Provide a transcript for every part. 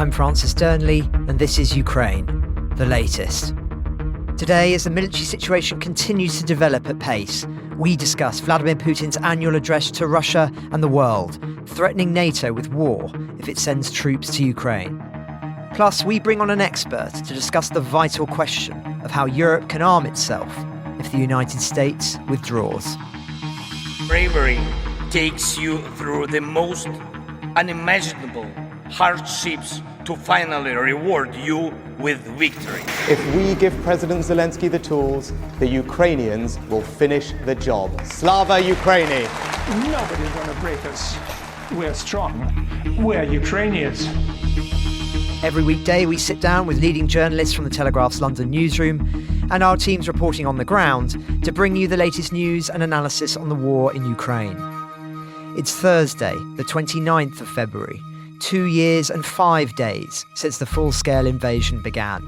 I'm Francis Dearnley, and this is Ukraine, the latest. Today, as the military situation continues to develop at pace, we discuss Vladimir Putin's annual address to Russia and the world, threatening NATO with war if it sends troops to Ukraine. Plus, we bring on an expert to discuss the vital question of how Europe can arm itself if the United States withdraws. Bravery takes you through the most unimaginable hardships to finally reward you with victory. If we give President Zelensky the tools, the Ukrainians will finish the job. Slava Ukraini! Nobody's going to break us. We're strong. We're Ukrainians. Every weekday, we sit down with leading journalists from the Telegraph's London newsroom and our teams reporting on the ground to bring you the latest news and analysis on the war in Ukraine. It's Thursday, the 29th of February, 2 years and 5 days since the full-scale invasion began.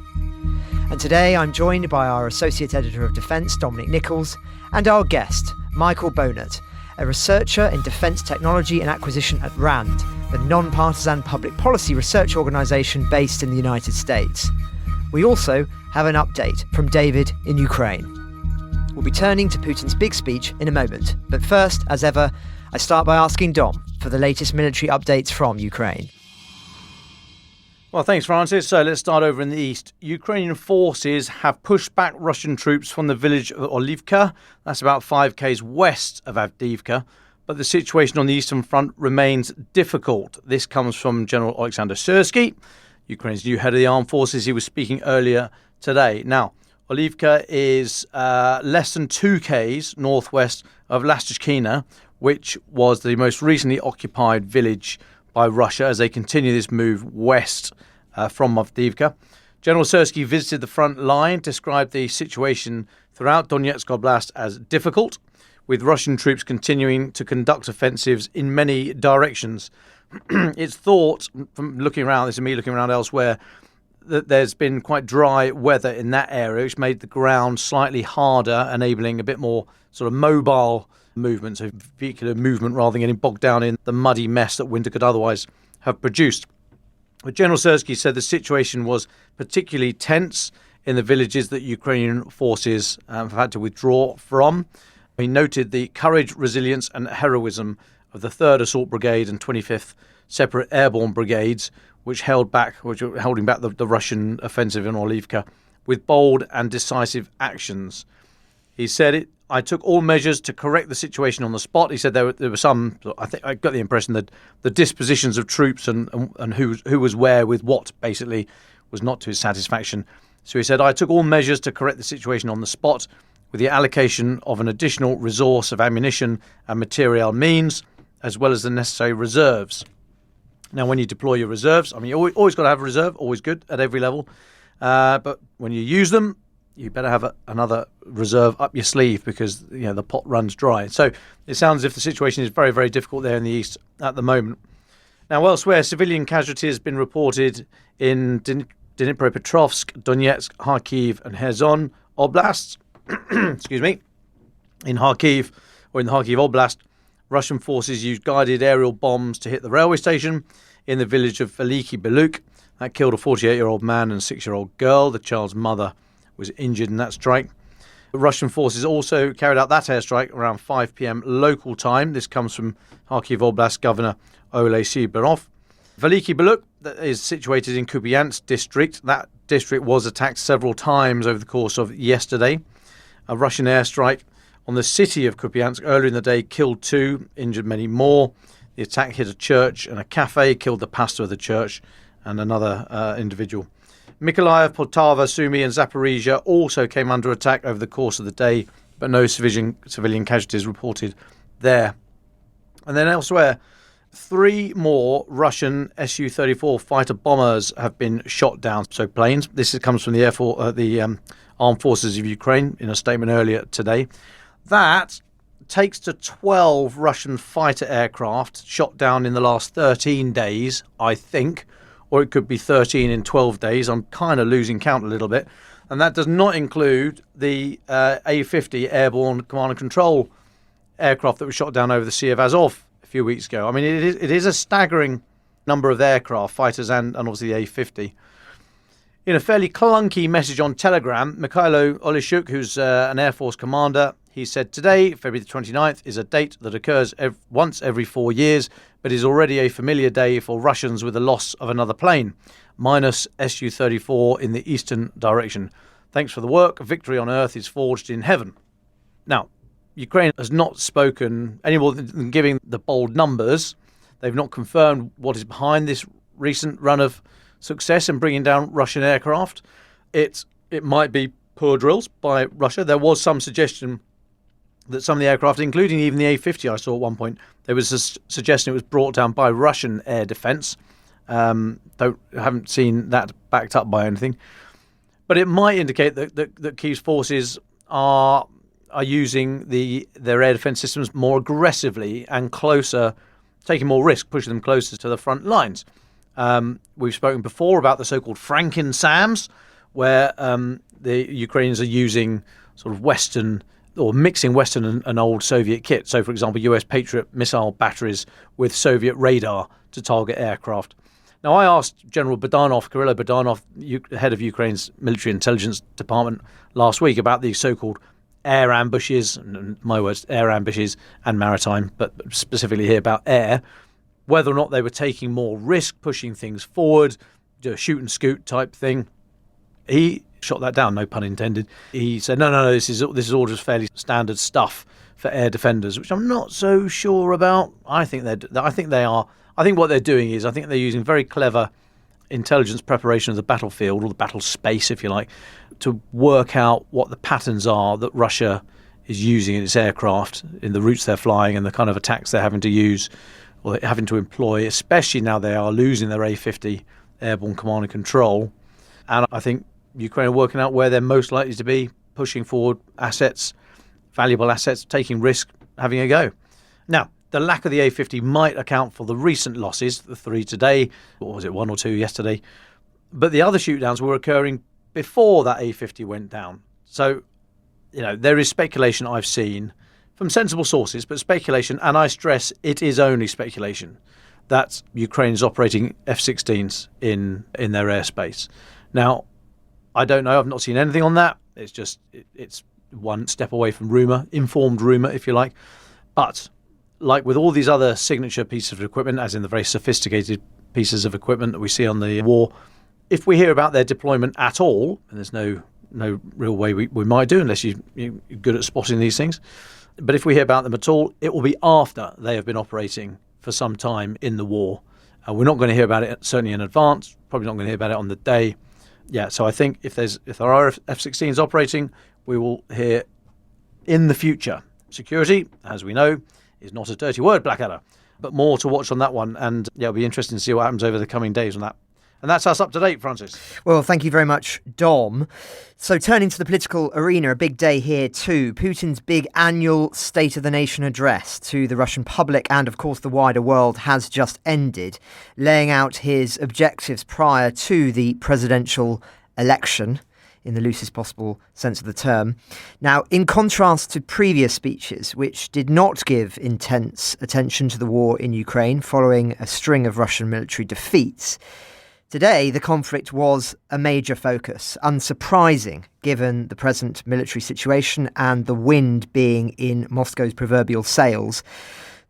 And today I'm joined by our Associate Editor of Defence, Dominic Nicholls, and our guest, Michael Bohnert, a researcher in defence technology and acquisition at RAND, the nonpartisan public policy research organisation based in the United States. We also have an update from David in Ukraine. We'll be turning to Putin's big speech in a moment, but first, as ever, I start by asking Dom for the latest military updates from Ukraine. Well, thanks, Francis. So let's start over in the east. Ukrainian forces have pushed back Russian troops from the village of Olivka. That's about 5 km west of Avdiivka. But the situation on the eastern front remains difficult. This comes from General Alexander Syrsky, Ukraine's new head of the armed forces. He was speaking earlier today. Now, Olivka is less than 2 km northwest of Lastishkina, which was the most recently occupied village by Russia as they continue this move west from Avdiivka. General Syrsky visited the front line, described the situation throughout Donetsk Oblast as difficult, with Russian troops continuing to conduct offensives in many directions. It's thought, from looking around, this is me looking around elsewhere, that there's been quite dry weather in that area, which made the ground slightly harder, enabling a bit more sort of mobile movement, so vehicular movement rather than getting bogged down in the muddy mess that winter could otherwise have produced. But General Syrsky said the situation was particularly tense in the villages that Ukrainian forces have had to withdraw from. He noted the courage, resilience and heroism of the 3rd Assault Brigade and 25th Separate Airborne Brigades, which were holding back the Russian offensive in Olivka with bold and decisive actions. He said, I took all measures to correct the situation on the spot. He said there were some, I think I got the impression that the dispositions of troops and who was where with what basically was not to his satisfaction. So he said, I took all measures to correct the situation on the spot with the allocation of an additional resource of ammunition and material means, as well as the necessary reserves. Now, when you deploy your reserves, I mean, you always got to have a reserve, always good at every level. But when you use them, you better have another reserve up your sleeve because, the pot runs dry. So it sounds as if the situation is very, very difficult there in the east at the moment. Now, elsewhere, civilian casualties have been reported in Dnipropetrovsk, Donetsk, Kharkiv and Kherson oblasts. Excuse me. In the Kharkiv Oblast, Russian forces used guided aerial bombs to hit the railway station in the village of Veliki Beluk. That killed a 48-year-old man and a 6-year-old girl. The child's mother was injured in that strike. The Russian forces also carried out that airstrike around 5 p.m. local time. This comes from Kharkiv Oblast Governor Oleh Syberov. Veliki Beluk is situated in Kupiansk district. That district was attacked several times over the course of yesterday. A Russian airstrike on the city of Kupiansk earlier in the day killed 2, injured many more. The attack hit a church and a cafe, killed the pastor of the church and another individual. Mykolaiv, Poltava, Sumy and Zaporizhia also came under attack over the course of the day, but no civilian casualties reported there. And then elsewhere, 3 more Russian Su-34 fighter bombers have been shot down, so planes. This comes from the Armed Forces of Ukraine in a statement earlier today. That takes to 12 Russian fighter aircraft shot down in the last 13 days, I think, or it could be 13 in 12 days. I'm kind of losing count a little bit. And that does not include the A-50 airborne command and control aircraft that was shot down over the Sea of Azov a few weeks ago. I mean, it is a staggering number of aircraft, fighters and obviously the A-50. In a fairly clunky message on Telegram, Mikhailo Oleshuk, who's an Air Force commander, he said, "Today, February the 29th, is a date that occurs once every 4 years, but is already a familiar day for Russians with the loss of another plane, minus Su-34 in the eastern direction. Thanks for the work. Victory on earth is forged in heaven." Now, Ukraine has not spoken any more than giving the bold numbers. They've not confirmed what is behind this recent run of success in bringing down Russian aircraft. It might be poor drills by Russia. There was some suggestion that some of the aircraft, including even the A-50 I saw at one point, there was a suggestion it was brought down by Russian air defence. Haven't seen that backed up by anything. But it might indicate that Kyiv's forces are using their air defence systems more aggressively and closer, taking more risk, pushing them closer to the front lines. We've spoken before about the so-called Franken-SAMs, where the Ukrainians are using sort of Western or mixing Western and old Soviet kit. So, for example, US Patriot missile batteries with Soviet radar to target aircraft. Now, I asked General Bohnert, Kirill Bohnert, head of Ukraine's military intelligence department, last week about these so-called air ambushes, and my words, air ambushes and maritime, but specifically here about air, whether or not they were taking more risk, pushing things forward, do a shoot and scoot type thing. He shot that down, no pun intended. He said, no, this is all just fairly standard stuff for air defenders, which I'm not so sure about. I think what they're doing is, I think they're using very clever intelligence preparation of the battlefield, or the battle space, if you like, to work out what the patterns are that Russia is using in its aircraft, in the routes they're flying, and the kind of attacks they're having to use or having to employ, especially now they are losing their A-50 airborne command and control. And I think Ukraine are working out where they're most likely to be, pushing forward assets, valuable assets, taking risk, having a go. Now, the lack of the A-50 might account for the recent losses, the 3 today, or was it 1 or 2 yesterday? But the other shootdowns were occurring before that A-50 went down. So, there is speculation I've seen from sensible sources, but speculation, and I stress it is only speculation, that Ukraine is operating F-16s in their airspace. Now, I don't know. I've not seen anything on that. It's one step away from rumour, informed rumour, if you like. But like with all these other signature pieces of equipment, as in the very sophisticated pieces of equipment that we see on the war, if we hear about their deployment at all, and there's no real way we might do unless you're good at spotting these things, but if we hear about them at all, it will be after they have been operating for some time in the war. We're not going to hear about it certainly in advance, probably not going to hear about it on the day. Yeah, so I think if there are F-16s operating, we will hear in the future. Security, as we know, is not a dirty word, Blackadder, but more to watch on that one. And it'll be interesting to see what happens over the coming days on that. And that's us up to date, Francis. Well, thank you very much, Dom. So turning to the political arena, a big day here too. Putin's big annual State of the Nation address to the Russian public and, of course, the wider world has just ended, laying out his objectives prior to the presidential election, in the loosest possible sense of the term. Now, in contrast to previous speeches, which did not give intense attention to the war in Ukraine following a string of Russian military defeats, today, the conflict was a major focus, unsurprising given the present military situation and the wind being in Moscow's proverbial sails.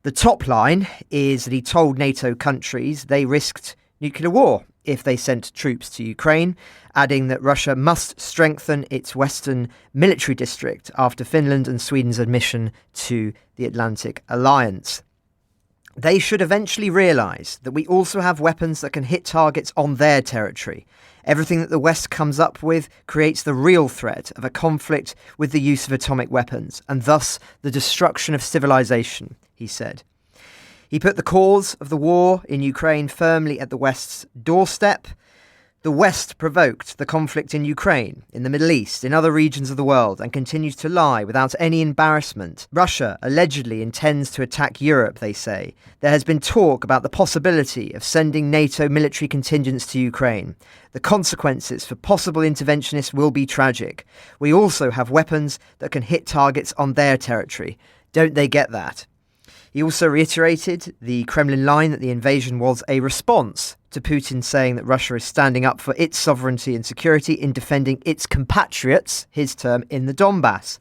The top line is that he told NATO countries they risked nuclear war if they sent troops to Ukraine, adding that Russia must strengthen its western military district after Finland and Sweden's admission to the Atlantic Alliance. They should eventually realise that we also have weapons that can hit targets on their territory. Everything that the West comes up with creates the real threat of a conflict with the use of atomic weapons, and thus the destruction of civilization, he said. He put the cause of the war in Ukraine firmly at the West's doorstep. The West provoked the conflict in Ukraine, in the Middle East, in other regions of the world, and continues to lie without any embarrassment. Russia allegedly intends to attack Europe, they say. There has been talk about the possibility of sending NATO military contingents to Ukraine. The consequences for possible interventionists will be tragic. We also have weapons that can hit targets on their territory. Don't they get that? He also reiterated the Kremlin line that the invasion was a response to Putin saying that Russia is standing up for its sovereignty and security in defending its compatriots, his term, in the Donbass.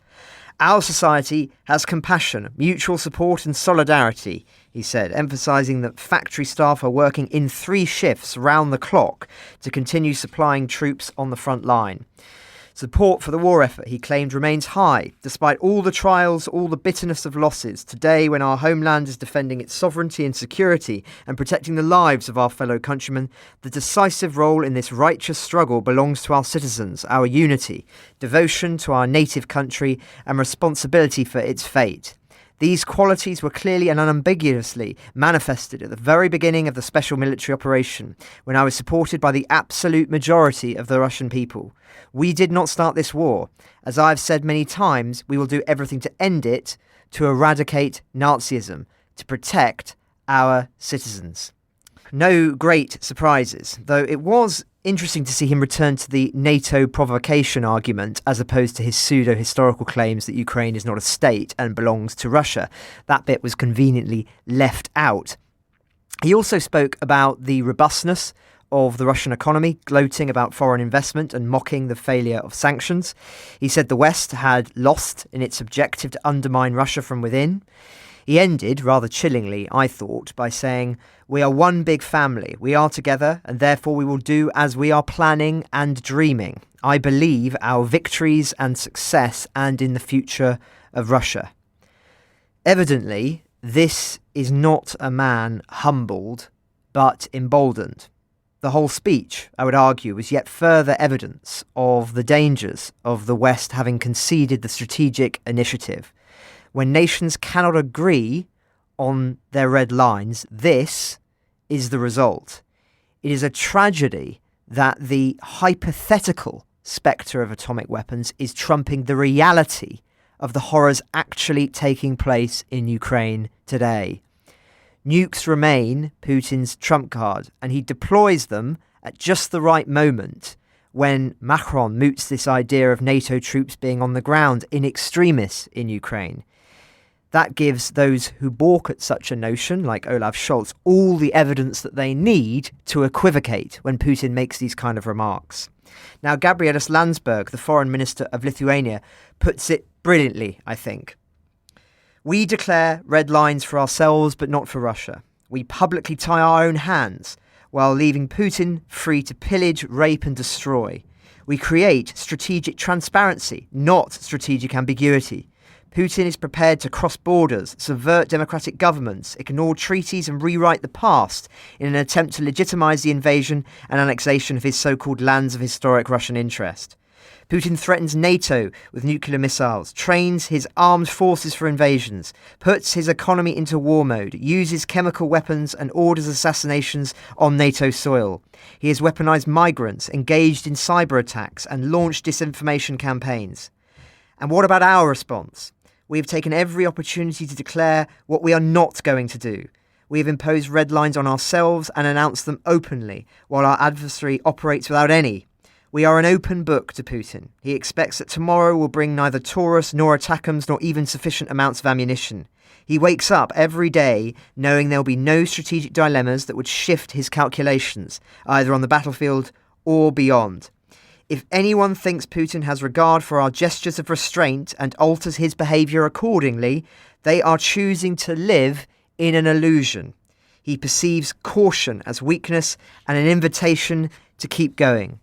Our society has compassion, mutual support and solidarity, he said, emphasising that factory staff are working in 3 shifts round the clock to continue supplying troops on the front line. Support for the war effort, he claimed, remains high, despite all the trials, all the bitterness of losses. Today, when our homeland is defending its sovereignty and security and protecting the lives of our fellow countrymen, the decisive role in this righteous struggle belongs to our citizens, our unity, devotion to our native country and responsibility for its fate. These qualities were clearly and unambiguously manifested at the very beginning of the special military operation, when I was supported by the absolute majority of the Russian people. We did not start this war. As I've said many times, we will do everything to end it, to eradicate Nazism, to protect our citizens. No great surprises, though it was interesting to see him return to the NATO provocation argument as opposed to his pseudo-historical claims that Ukraine is not a state and belongs to Russia. That bit was conveniently left out. He also spoke about the robustness of the Russian economy, gloating about foreign investment and mocking the failure of sanctions. He said the West had lost in its objective to undermine Russia from within. He ended, rather chillingly, I thought, by saying, "We are one big family. We are together, and therefore we will do as we are planning and dreaming. I believe our victories and success and in the future of Russia." Evidently, this is not a man humbled, but emboldened. The whole speech, I would argue, was yet further evidence of the dangers of the West having conceded the strategic initiative. When nations cannot agree on their red lines, this is the result. It is a tragedy that the hypothetical spectre of atomic weapons is trumping the reality of the horrors actually taking place in Ukraine today. Nukes remain Putin's trump card, and he deploys them at just the right moment when Macron moots this idea of NATO troops being on the ground in extremis in Ukraine. That gives those who balk at such a notion, like Olaf Scholz, all the evidence that they need to equivocate when Putin makes these kind of remarks. Now, Gabrielius Landsberg, the foreign minister of Lithuania, puts it brilliantly, I think. "We declare red lines for ourselves, but not for Russia. We publicly tie our own hands, while leaving Putin free to pillage, rape and destroy. We create strategic transparency, not strategic ambiguity. Putin is prepared to cross borders, subvert democratic governments, ignore treaties and rewrite the past in an attempt to legitimize the invasion and annexation of his so-called lands of historic Russian interest. Putin threatens NATO with nuclear missiles, trains his armed forces for invasions, puts his economy into war mode, uses chemical weapons and orders assassinations on NATO soil. He has weaponized migrants, engaged in cyber attacks and launched disinformation campaigns. And what about our response? We have taken every opportunity to declare what we are not going to do. We have imposed red lines on ourselves and announced them openly, while our adversary operates without any. We are an open book to Putin. He expects that tomorrow will bring neither Taurus nor ATACMS nor even sufficient amounts of ammunition. He wakes up every day knowing there will be no strategic dilemmas that would shift his calculations, either on the battlefield or beyond. If anyone thinks Putin has regard for our gestures of restraint and alters his behaviour accordingly, they are choosing to live in an illusion. He perceives caution as weakness and an invitation to keep going.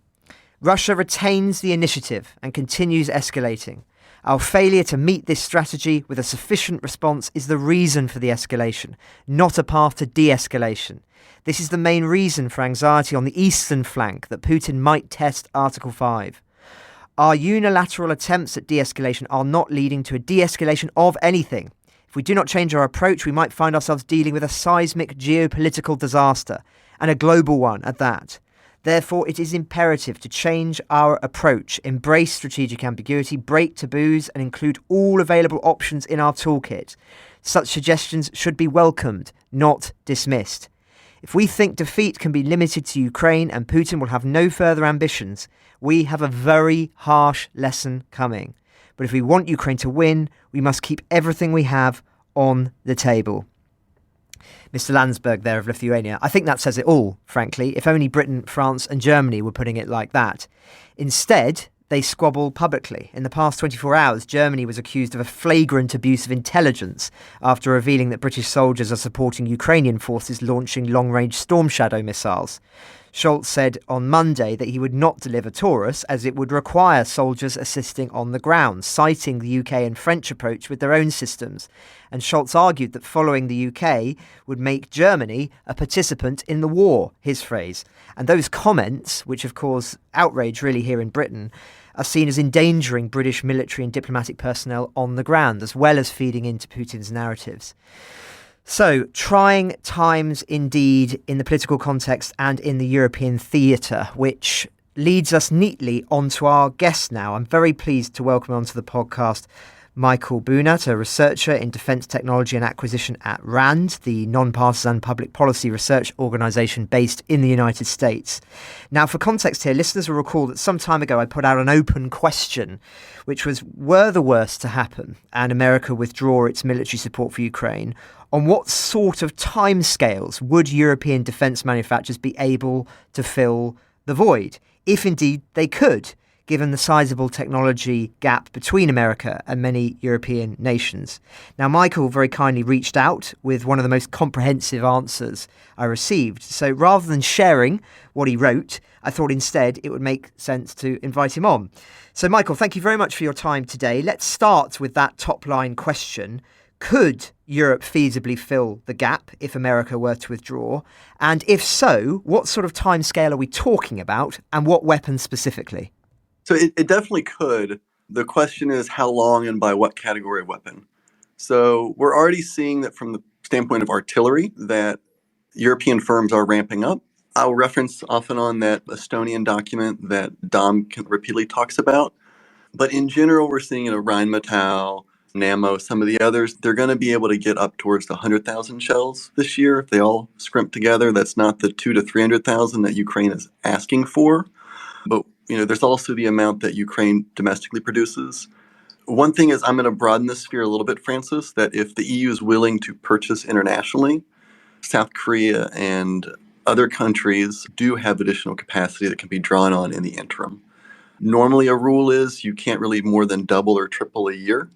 Russia retains the initiative and continues escalating. Our failure to meet this strategy with a sufficient response is the reason for the escalation, not a path to de-escalation. This is the main reason for anxiety on the eastern flank that Putin might test Article 5. Our unilateral attempts at de-escalation are not leading to a de-escalation of anything. If we do not change our approach, we might find ourselves dealing with a seismic geopolitical disaster, and a global one at that. Therefore, it is imperative to change our approach, embrace strategic ambiguity, break taboos, and include all available options in our toolkit. Such suggestions should be welcomed, not dismissed. If we think defeat can be limited to Ukraine and Putin will have no further ambitions, we have a very harsh lesson coming. But if we want Ukraine to win, we must keep everything we have on the table. Mr. Landsberg there of Lithuania. I think that says it all, frankly. If only Britain, France and Germany were putting it like that. Instead, they squabble publicly. In the past 24 hours, Germany was accused of a flagrant abuse of intelligence after revealing that British soldiers are supporting Ukrainian forces launching long-range Storm Shadow missiles. Scholz said on Monday that he would not deliver Taurus as it would require soldiers assisting on the ground, citing the UK and French approach with their own systems. And Scholz argued that following the UK would make Germany a participant in the war, his phrase. And those comments, which have caused outrage really here in Britain, are seen as endangering British military and diplomatic personnel on the ground, as well as feeding into Putin's narratives. So, trying times indeed in the political context and in the European theatre, which leads us neatly onto our guest now. I'm very pleased to welcome onto the podcast Michael Bohnert, a researcher in defence technology and acquisition at RAND, the nonpartisan public policy research organisation based in the United States. Now, for context here, listeners will recall that some time ago I put out an open question, which was, were the worst to happen and America withdraw its military support for Ukraine, on what sort of timescales would European defence manufacturers be able to fill the void, if indeed they could, given the sizable technology gap between America and many European nations? Now, Michael very kindly reached out with one of the most comprehensive answers I received. So rather than sharing what he wrote, I thought instead it would make sense to invite him on. So, Michael, thank you very much for your time today. Let's start with that top-line question. Could Europe feasibly fill the gap if America were to withdraw? And if so, what sort of timescale are we talking about, and what weapons specifically? So it definitely could. The question is how long and by what category of weapon. So we're already seeing that from the standpoint of artillery that European firms are ramping up. I'll reference off and on that Estonian document that Dom repeatedly talks about. But in general, we're seeing Rheinmetall, Nammo, some of the others, they're going to be able to get up towards the 100,000 shells this year if they all scrimp together. That's not the 200,000 to 300,000 that Ukraine is asking for. But there's also the amount that Ukraine domestically produces. One thing is, I'm going to broaden this sphere a little bit, Francis, that if the EU is willing to purchase internationally, South Korea and other countries do have additional capacity that can be drawn on in the interim. Normally, a rule is you can't really more than double or triple a year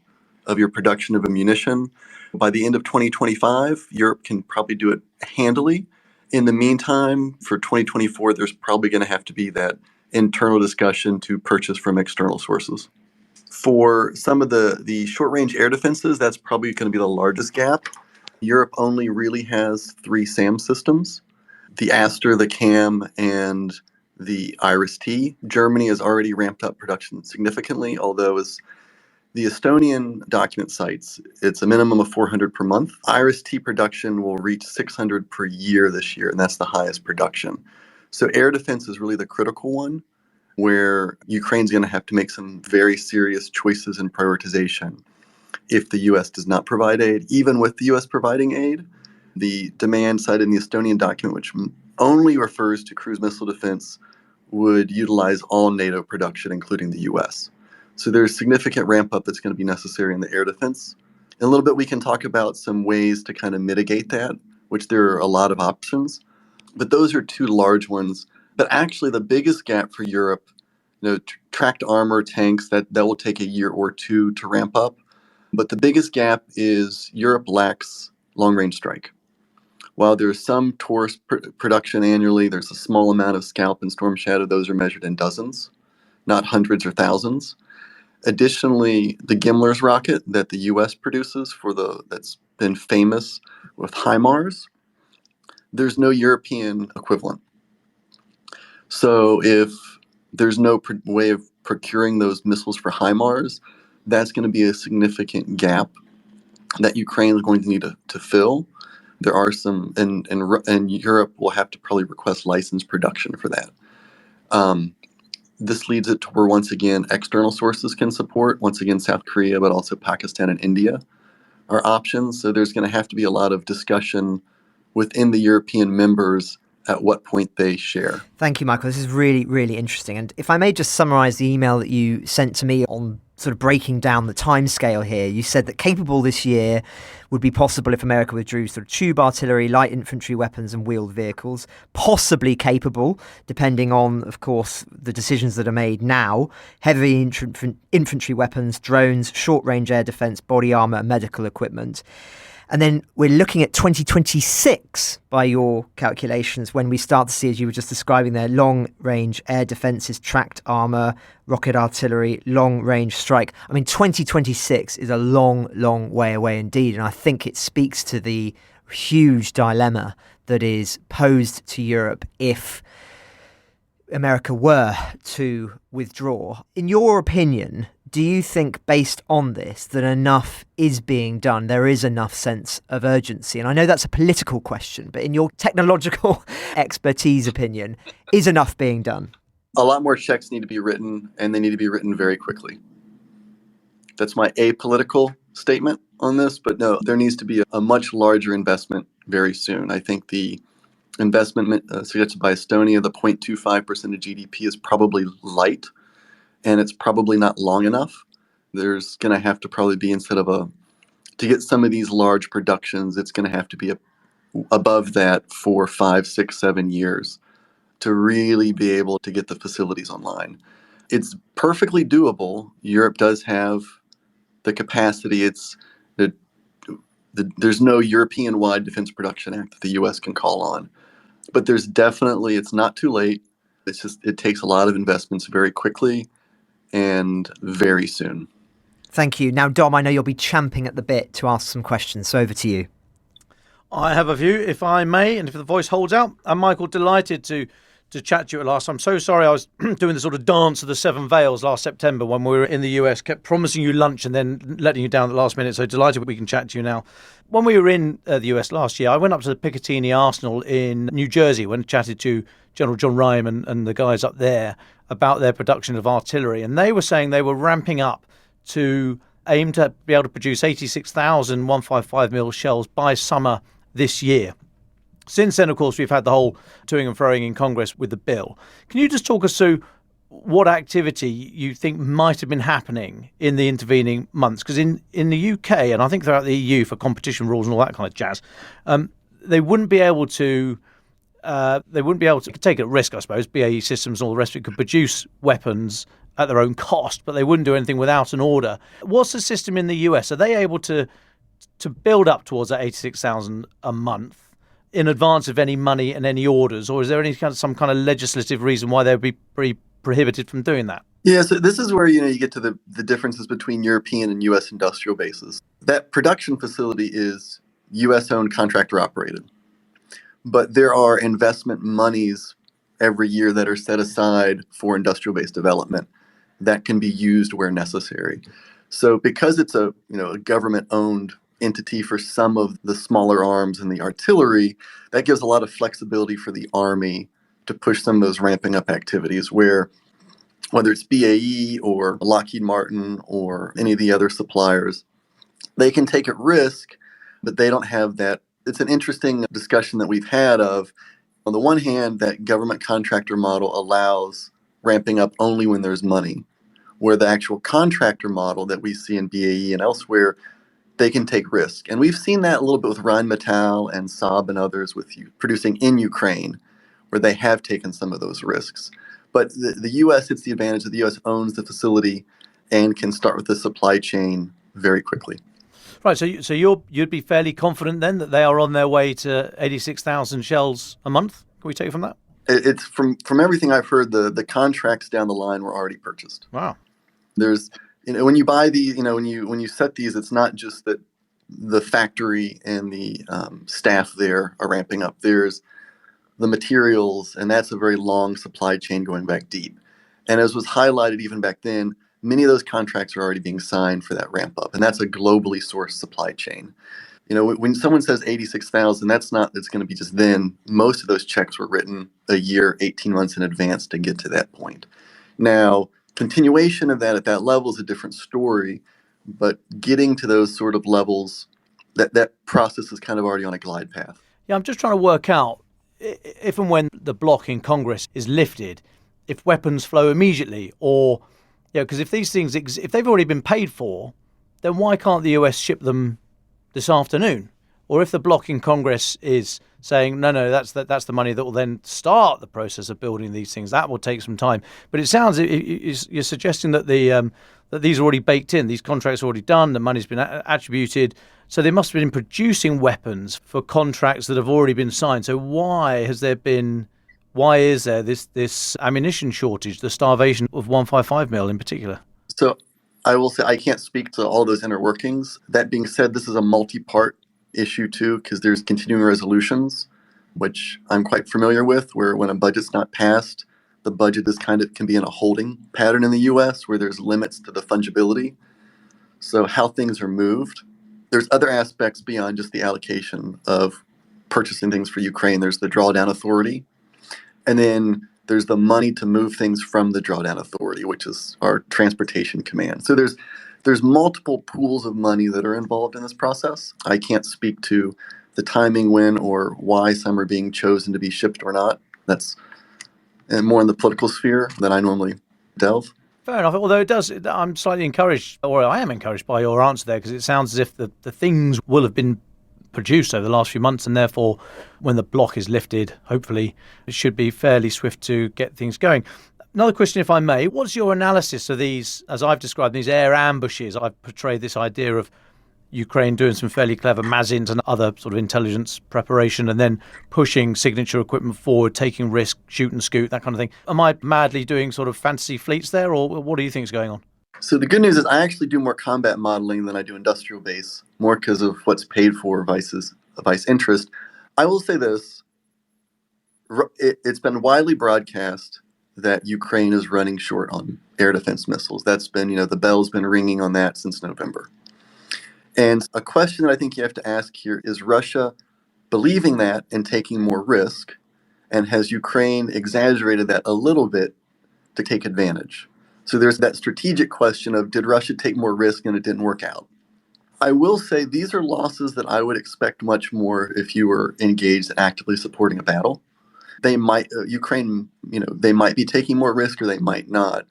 of your production of ammunition. By the end of 2025, Europe can probably do it handily. In the meantime, for 2024, there's probably going to have to be that internal discussion to purchase from external sources. For some of the short-range air defenses, that's probably going to be the largest gap. Europe only really has 3 SAM systems, the Aster, the CAM, and the IRIS-T. Germany has already ramped up production significantly, although as the Estonian document cites, it's a minimum of 400 per month. IRIS-T production will reach 600 per year this year, and that's the highest production. So air defense is really the critical one, where Ukraine's going to have to make some very serious choices and prioritization if the U.S. does not provide aid. Even with the U.S. providing aid, the demand cited in the Estonian document, which only refers to cruise missile defense, would utilize all NATO production, including the U.S. So there's significant ramp up that's going to be necessary in the air defense. In a little bit, we can talk about some ways to kind of mitigate that, which there are a lot of options. But those are 2 large ones. But actually, the biggest gap for Europe, tracked armor, tanks, that will take a year or 2 to ramp up. But the biggest gap is Europe lacks long-range strike. While there's some Taurus production annually, there's a small amount of Scalp and Storm Shadow. Those are measured in dozens, not hundreds or thousands. Additionally, the Gimler's rocket that the U.S. produces that's been famous with HIMARS, there's no European equivalent. So if there's no way of procuring those missiles for HIMARS, that's going to be a significant gap that Ukraine is going to need to fill. There are some, and Europe will have to probably request licensed production for that. This leads it to where, once again, external sources can support. Once again, South Korea, but also Pakistan and India are options. So there's going to have to be a lot of discussion within the European members at what point they share. Thank you, Michael. This is really, really interesting. And if I may just summarise the email that you sent to me on sort of breaking down the timescale here. You said that capable this year would be possible if America withdrew sort of tube artillery, light infantry weapons and wheeled vehicles. Possibly capable, depending on, of course, the decisions that are made now. Heavy infantry weapons, drones, short-range air defence, body armour and medical equipment. And then we're looking at 2026, by your calculations, when we start to see, as you were just describing there, long-range air defences, tracked armour, rocket artillery, long-range strike. I mean, 2026 is a long, long way away indeed. And I think it speaks to the huge dilemma that is posed to Europe if America were to withdraw. In your opinion, do you think, based on this, that enough is being done? There is enough sense of urgency? And I know that's a political question, but in your technological expertise opinion, is enough being done? A lot more checks need to be written, and they need to be written very quickly. That's my apolitical statement on this, but no, there needs to be a much larger investment very soon. I think the investment suggested by Estonia, the 0.25% of GDP, is probably light. And it's probably not long enough. There's going to have to probably be, to get some of these large productions, it's going to have to be above that for 5, 6, 7 years to really be able to get the facilities online. It's perfectly doable. Europe does have the capacity. There's no European-wide Defense Production Act that the U.S. can call on. But there's definitely, it's not too late. It's just, it takes a lot of investments very quickly and very soon. Thank you. Now, Dom, I know you'll be champing at the bit to ask some questions, so over to you. I have a few, if I may, and if the voice holds out. And Michael, delighted to chat to you at last. I'm so sorry I was doing the sort of dance of the seven veils last September when we were in the US, kept promising you lunch and then letting you down at the last minute. So delighted we can chat to you now. When we were in the US last year, I went up to the Picatinny Arsenal in New Jersey when I chatted to General John Ryan and the guys up there about their production of artillery. And they were saying they were ramping up to aim to be able to produce 86,000 155mm shells by summer this year. Since then, of course, we've had the whole toing and froing in Congress with the bill. Can you just talk us through what activity you think might have been happening in the intervening months? Because in the UK, and I think throughout the EU for competition rules and all that kind of jazz, they wouldn't be able to take a risk, I suppose. BAE Systems and all the rest of it could produce weapons at their own cost, but they wouldn't do anything without an order. What's the system in the US? Are they able to build up towards that 86,000 a month in advance of any money and any orders, or is there some kind of legislative reason why they would be prohibited from doing that? Yeah, so this is where you get to the differences between European and U.S. industrial bases. That production facility is U.S.-owned, contractor-operated, but there are investment monies every year that are set aside for industrial-based development that can be used where necessary. So because it's a government-owned entity for some of the smaller arms and the artillery, that gives a lot of flexibility for the Army to push some of those ramping up activities where, whether it's BAE or Lockheed Martin or any of the other suppliers, they can take a risk, but they don't have that. It's an interesting discussion that we've had of, on the one hand, that government contractor model allows ramping up only when there's money, where the actual contractor model that we see in BAE and elsewhere, they can take risk. And we've seen that a little bit with Rheinmetall and Saab and others with producing in Ukraine, where they have taken some of those risks. But the U.S., it's the advantage that the U.S. owns the facility and can start with the supply chain very quickly. Right, so you'd be fairly confident then that they are on their way to 86,000 shells a month? Can we take it from that? It's from everything I've heard, the contracts down the line were already purchased. Wow. There's, when you buy these, when you set these, it's not just that the factory and the staff there are ramping up. There's the materials, and that's a very long supply chain going back deep. And as was highlighted even back then, many of those contracts are already being signed for that ramp up, and that's a globally sourced supply chain. When someone says 86,000, it's going to be just then. Most of those checks were written a year, 18 months in advance to get to that point. Now, continuation of that at that level is a different story, but getting to those sort of levels, that process is kind of already on a glide path. Yeah, I'm just trying to work out if and when the block in Congress is lifted, if weapons flow immediately, or Yeah, because if these things, if they've already been paid for, then why can't the US ship them this afternoon? Or if the bloc in Congress is saying, no, that's the money that will then start the process of building these things, that will take some time. But it sounds you're suggesting that that these are already baked in, these contracts are already done, the money's been attributed, so they must have been producing weapons for contracts that have already been signed. So why is there this ammunition shortage, the starvation of 155 mil in particular? So I will say I can't speak to all those inner workings. That being said, this is a multi-part issue too, because there's continuing resolutions, which I'm quite familiar with, where when a budget's not passed, the budget is can be in a holding pattern in the US where there's limits to the fungibility. So how things are moved. There's other aspects beyond just the allocation of purchasing things for Ukraine. There's the drawdown authority. And then there's the money to move things from the drawdown authority, which is our transportation command. So there's multiple pools of money that are involved in this process. I can't speak to the timing when or why some are being chosen to be shipped or not. That's more in the political sphere than I normally delve. Fair enough. Although I'm slightly encouraged, or I am encouraged by your answer there, because it sounds as if the things will have been produced over the last few months, and therefore when the block is lifted, hopefully it should be fairly swift to get things going. Another question, if I may, what's your analysis of these, as I've described, these air ambushes? I've portrayed this idea of Ukraine doing some fairly clever MASINs and other sort of intelligence preparation and then pushing signature equipment forward, taking risk, shoot and scoot, that kind of thing. Am I madly doing sort of fantasy fleets there, or what do you think is going on? So the good news is I actually do more combat modeling than I do industrial base, more because of what's paid for vice interest. I will say this. It's been widely broadcast that Ukraine is running short on air defense missiles. That's been, the bell's been ringing on that since November. And a question that I think you have to ask here is Russia believing that and taking more risk? And has Ukraine exaggerated that a little bit to take advantage? So there's that strategic question of, did Russia take more risk and it didn't work out? I will say these are losses that I would expect much more if you were engaged in actively supporting a battle. They might, Ukraine, they might be taking more risk or they might not.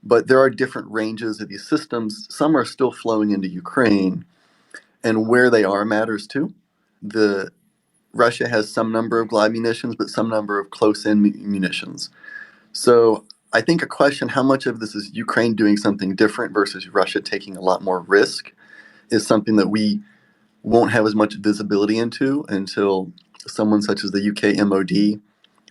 But there are different ranges of these systems. Some are still flowing into Ukraine, and where they are matters too. Russia has some number of glide munitions, but some number of close-in munitions. So I think a question, how much of this is Ukraine doing something different versus Russia taking a lot more risk, is something that we won't have as much visibility into until someone such as the UK MOD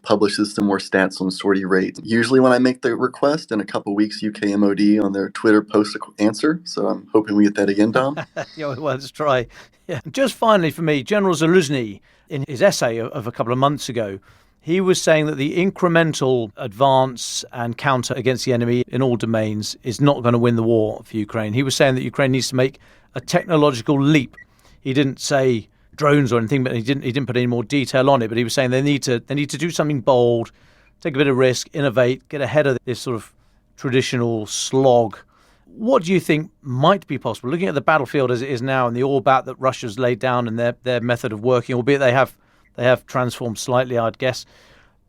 publishes some more stats on sortie rate. Usually when I make the request, in a couple of weeks, UK MOD on their Twitter posts an answer. So I'm hoping we get that again, Dom. Yeah, well, let's try. Yeah. Just finally for me, General Zaluzny, in his essay of a couple of months ago, he was saying that the incremental advance and counter against the enemy in all domains is not going to win the war for Ukraine. He was saying that Ukraine needs to make a technological leap. He didn't say drones or anything, but he didn't put any more detail on it. But he was saying they need to do something bold, take a bit of risk, innovate, get ahead of this sort of traditional slog. What do you think might be possible? Looking at the battlefield as it is now and the all-bat that Russia's laid down and their method of working, albeit they have transformed slightly, I'd guess.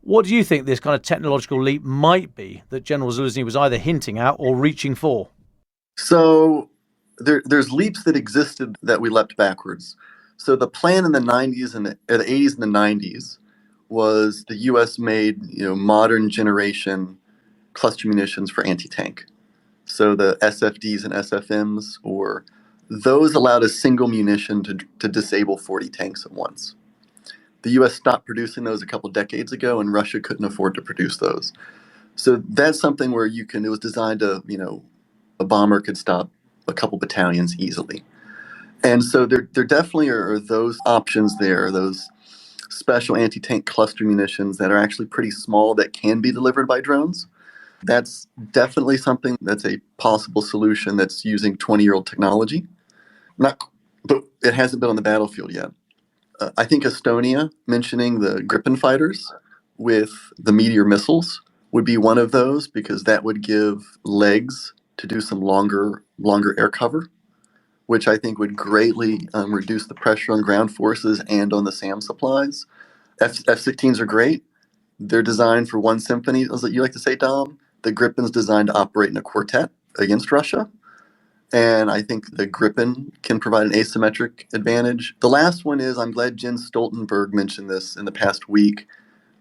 What do you think this kind of technological leap might be that General Zaluzny was either hinting at or reaching for? So there's leaps that existed that we leapt backwards. So the plan in the 90s and the 80s and the 90s was the U.S. made modern generation cluster munitions for anti-tank. So the SFDs and SFMs, or those allowed a single munition to disable 40 tanks at once. The U.S. stopped producing those a couple decades ago, and Russia couldn't afford to produce those. So that's something where it was designed to, a bomber could stop a couple battalions easily. And so there definitely are those options there, those special anti-tank cluster munitions that are actually pretty small that can be delivered by drones. That's definitely something that's a possible solution that's using 20-year-old technology. But it hasn't been on the battlefield yet. I think Estonia mentioning the Gripen fighters with the Meteor missiles would be one of those, because that would give legs to do some longer air cover, which I think would greatly reduce the pressure on ground forces and on the SAM supplies. F-16s are great. They're designed for one symphony, as you like to say, Dom. The Gripen's designed to operate in a quartet. against Russia. And I think the Gripen can provide an asymmetric advantage. The last one is, I'm glad Jens Stoltenberg mentioned this in the past week,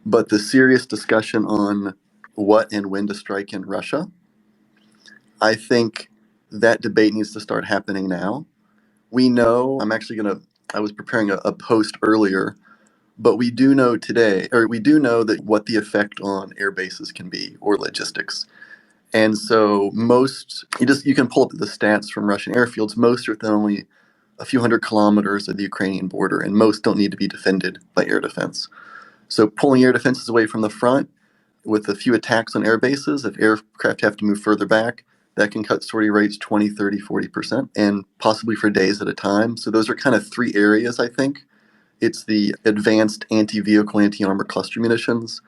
but the serious discussion on what and when to strike in Russia, I think that debate needs to start happening now. We know, I was preparing a post earlier, but we do know that what the effect on air bases can be, or logistics. And so you can pull up the stats from Russian airfields. Most are within only a few hundred kilometers of the Ukrainian border, and most don't need to be defended by air defense. So pulling air defenses away from the front with a few attacks on air bases, if aircraft have to move further back, that can cut sortie rates 20, 30, 40%, and possibly for days at a time. So those are kind of three areas, I think. It's the advanced anti-vehicle, anti-armor cluster munitions,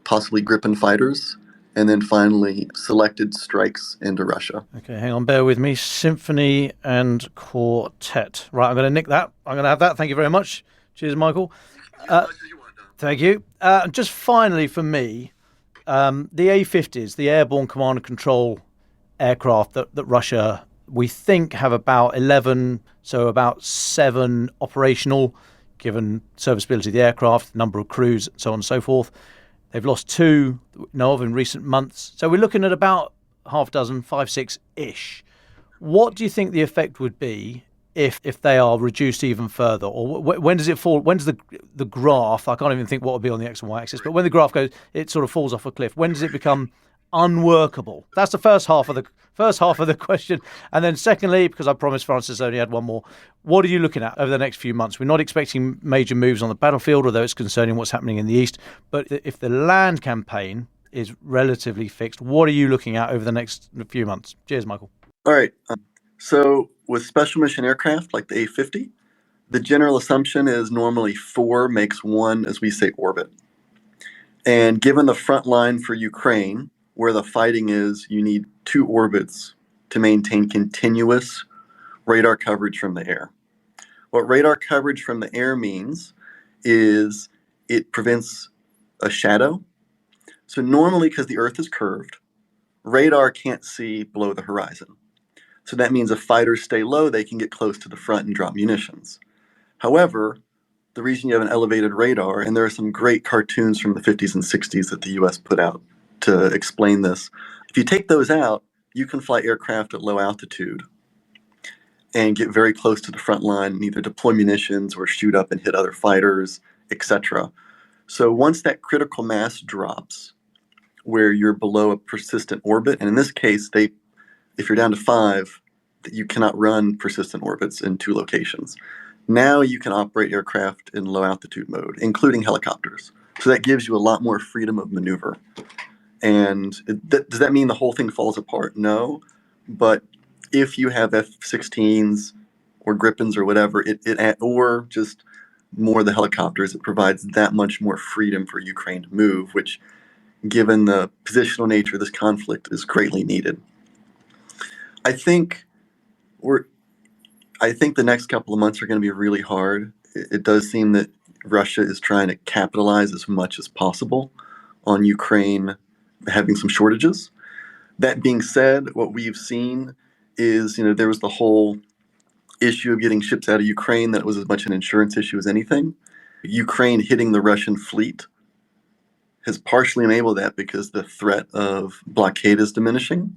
possibly Gripen fighters, and then finally selected strikes into Russia. Okay, hang on, bear with me. Symphony and quartet. Right, I'm going to nick that. I'm going to have that. Thank you very much. Cheers, Michael. Thank you. Just finally for me, the A-50s, the airborne command and control aircraft that Russia, we think, have about 11, so about 7 operational, given serviceability of the aircraft, number of crews, so on and so forth. They've lost 2 that we know of in recent months. So we're looking at about half dozen, 5, 6-ish. What do you think the effect would be if they are reduced even further? Or when does it fall? When does the graph, I can't even think what would be on the X and Y axis, but when the graph goes, it sort of falls off a cliff. When does it become unworkable? That's the first half of the question. And then secondly, because I promised Francis only had one more, what are you looking at over the next few months? We're not expecting major moves on the battlefield, although it's concerning what's happening in the east. But if the land campaign is relatively fixed, what are you looking at over the next few months? Cheers, Michael. All right. So with special mission aircraft like the A-50, the general assumption is normally 4 makes 1, as we say, orbit. And given the front line for Ukraine, where the fighting is, you need 2 orbits to maintain continuous radar coverage from the air. What radar coverage from the air means is it prevents a shadow. So normally, because the Earth is curved, radar can't see below the horizon. So that means if fighters stay low, they can get close to the front and drop munitions. However, the reason you have an elevated radar, and there are some great cartoons from the 50s and 60s that the US put out to explain this. If you take those out, you can fly aircraft at low altitude and get very close to the front line and either deploy munitions or shoot up and hit other fighters, etc. So once that critical mass drops, where you're below a persistent orbit, and in this case, if you're down to 5, you cannot run persistent orbits in 2 locations. Now you can operate aircraft in low altitude mode, including helicopters. So that gives you a lot more freedom of maneuver. And does that mean the whole thing falls apart? No. But if you have F-16s or Gripens or whatever, or just more of the helicopters, it provides that much more freedom for Ukraine to move, which, given the positional nature of this conflict, is greatly needed. I think the next couple of months are going to be really hard. It does seem that Russia is trying to capitalize as much as possible on Ukraine having some shortages. That being said, what we've seen is, there was the whole issue of getting ships out of Ukraine that was as much an insurance issue as anything. Ukraine hitting the Russian fleet has partially enabled that because the threat of blockade is diminishing,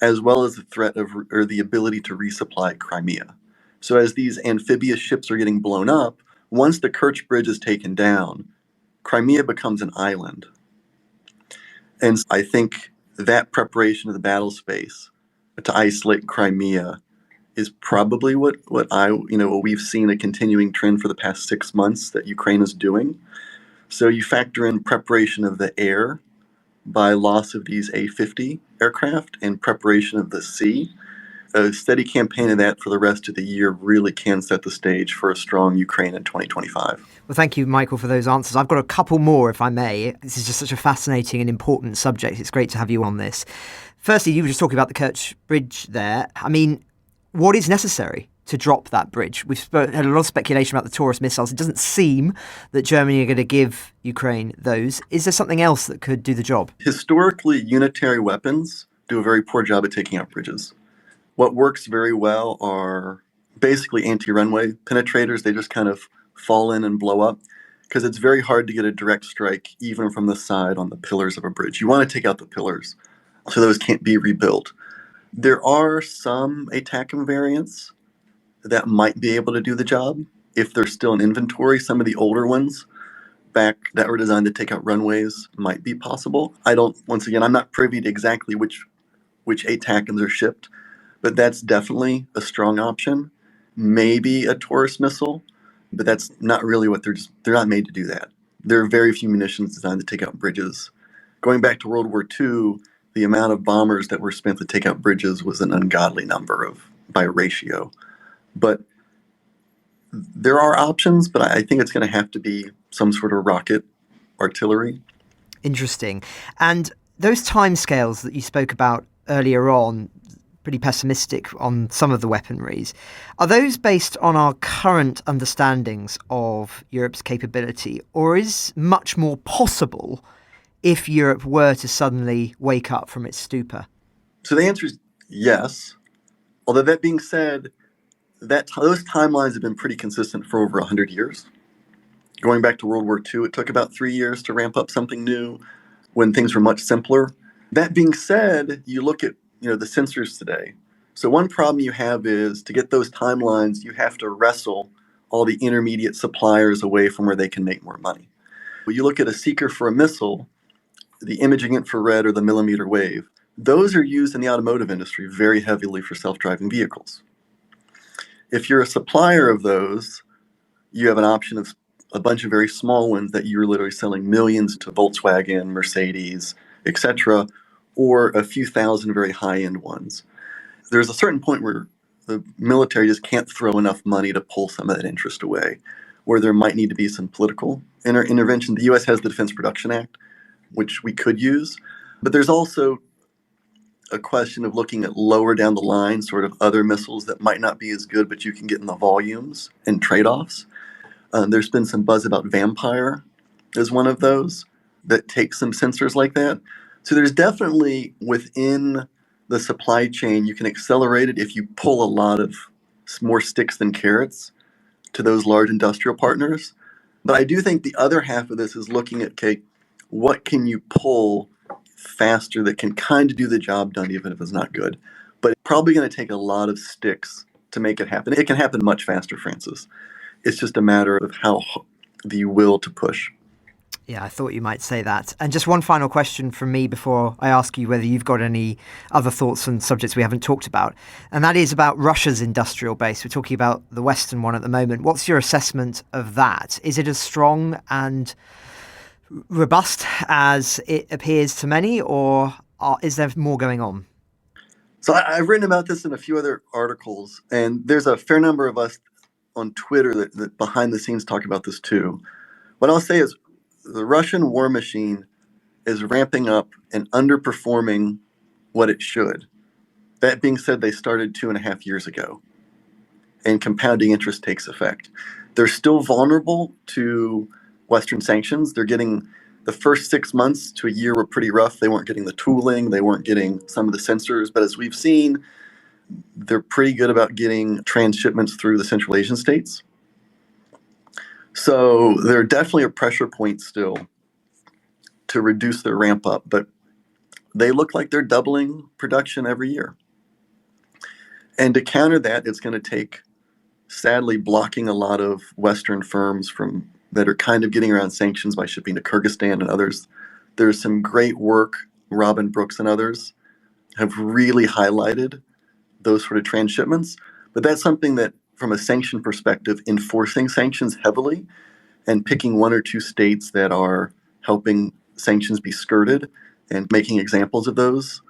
as well as the threat of, or the ability to resupply Crimea. So as these amphibious ships are getting blown up, once the Kerch Bridge is taken down, Crimea becomes an island. And I think that preparation of the battle space to isolate Crimea is probably what we've seen a continuing trend for the past 6 months that Ukraine is doing. So you factor in preparation of the air by loss of these A-50 aircraft and preparation of the sea. A steady campaign of that for the rest of the year really can set the stage for a strong Ukraine in 2025. Well, thank you, Michael, for those answers. I've got a couple more, if I may. This is just such a fascinating and important subject. It's great to have you on this. Firstly, you were just talking about the Kerch Bridge there. I mean, what is necessary to drop that bridge? We've had a lot of speculation about the Taurus missiles. It doesn't seem that Germany are going to give Ukraine those. Is there something else that could do the job? Historically, unitary weapons do a very poor job at taking out bridges. What works very well are basically anti-runway penetrators. They just kind of fall in and blow up because it's very hard to get a direct strike even from the side on the pillars of a bridge. You want to take out the pillars so those can't be rebuilt. There are some ATACMS variants that might be able to do the job if they're still in inventory. Some of the older ones back that were designed to take out runways might be possible. Once again, I'm not privy to exactly which ATACMS are shipped, but that's definitely a strong option. Maybe a Taurus missile, but that's not really what they're not made to do that. There are very few munitions designed to take out bridges. Going back to World War II, the amount of bombers that were spent to take out bridges was an ungodly number by ratio. But there are options, but I think it's going to have to be some sort of rocket artillery. Interesting. And those timescales that you spoke about earlier on, pretty pessimistic on some of the weaponries, are those based on our current understandings of Europe's capability, or is much more possible if Europe were to suddenly wake up from its stupor? So the answer is yes. Although that being said, those timelines have been pretty consistent for over 100 years. Going back to World War II, it took about 3 years to ramp up something new when things were much simpler. That being said, you look at the sensors today. So one problem you have is to get those timelines, you have to wrestle all the intermediate suppliers away from where they can make more money. When you look at a seeker for a missile, the imaging infrared or the millimeter wave, those are used in the automotive industry very heavily for self-driving vehicles. If you're a supplier of those, you have an option of a bunch of very small ones that you're literally selling millions to Volkswagen, Mercedes, etc., or a few thousand very high-end ones. There's a certain point where the military just can't throw enough money to pull some of that interest away, where there might need to be some political intervention. The U.S. has the Defense Production Act, which we could use, but there's also a question of looking at lower down the line, sort of other missiles that might not be as good, but you can get in the volumes and trade-offs. There's been some buzz about Vampire as one of those that takes some sensors like that. So there's definitely within the supply chain, you can accelerate it if you pull a lot of more sticks than carrots to those large industrial partners. But I do think the other half of this is looking at, okay, what can you pull faster that can kind of do the job done even if it's not good? But it's probably going to take a lot of sticks to make it happen. It can happen much faster, Francis. It's just a matter of how the will to push. Yeah, I thought you might say that. And just one final question from me before I ask you whether you've got any other thoughts on subjects we haven't talked about. And that is about Russia's industrial base. We're talking about the Western one at the moment. What's your assessment of that? Is it as strong and robust as it appears to many, or is there more going on? So I've written about this in a few other articles, and there's a fair number of us on Twitter that behind the scenes talk about this too. What I'll say is the Russian war machine is ramping up and underperforming what it should. That being said, they started 2.5 years ago, and compounding interest takes effect. They're still vulnerable to Western sanctions. They're getting the first 6 months to a year were pretty rough. They weren't getting the tooling. They weren't getting some of the sensors. But as we've seen, they're pretty good about getting transshipments through the Central Asian states. So there definitely a pressure point still to reduce their ramp up, but they look like they're doubling production every year. And to counter that, it's going to take, sadly, blocking a lot of Western firms that are kind of getting around sanctions by shipping to Kyrgyzstan and others. There's some great work, Robin Brooks and others have really highlighted those sort of transshipments. But that's something that, from a sanction perspective, enforcing sanctions heavily and picking one or two states that are helping sanctions be skirted and making examples of those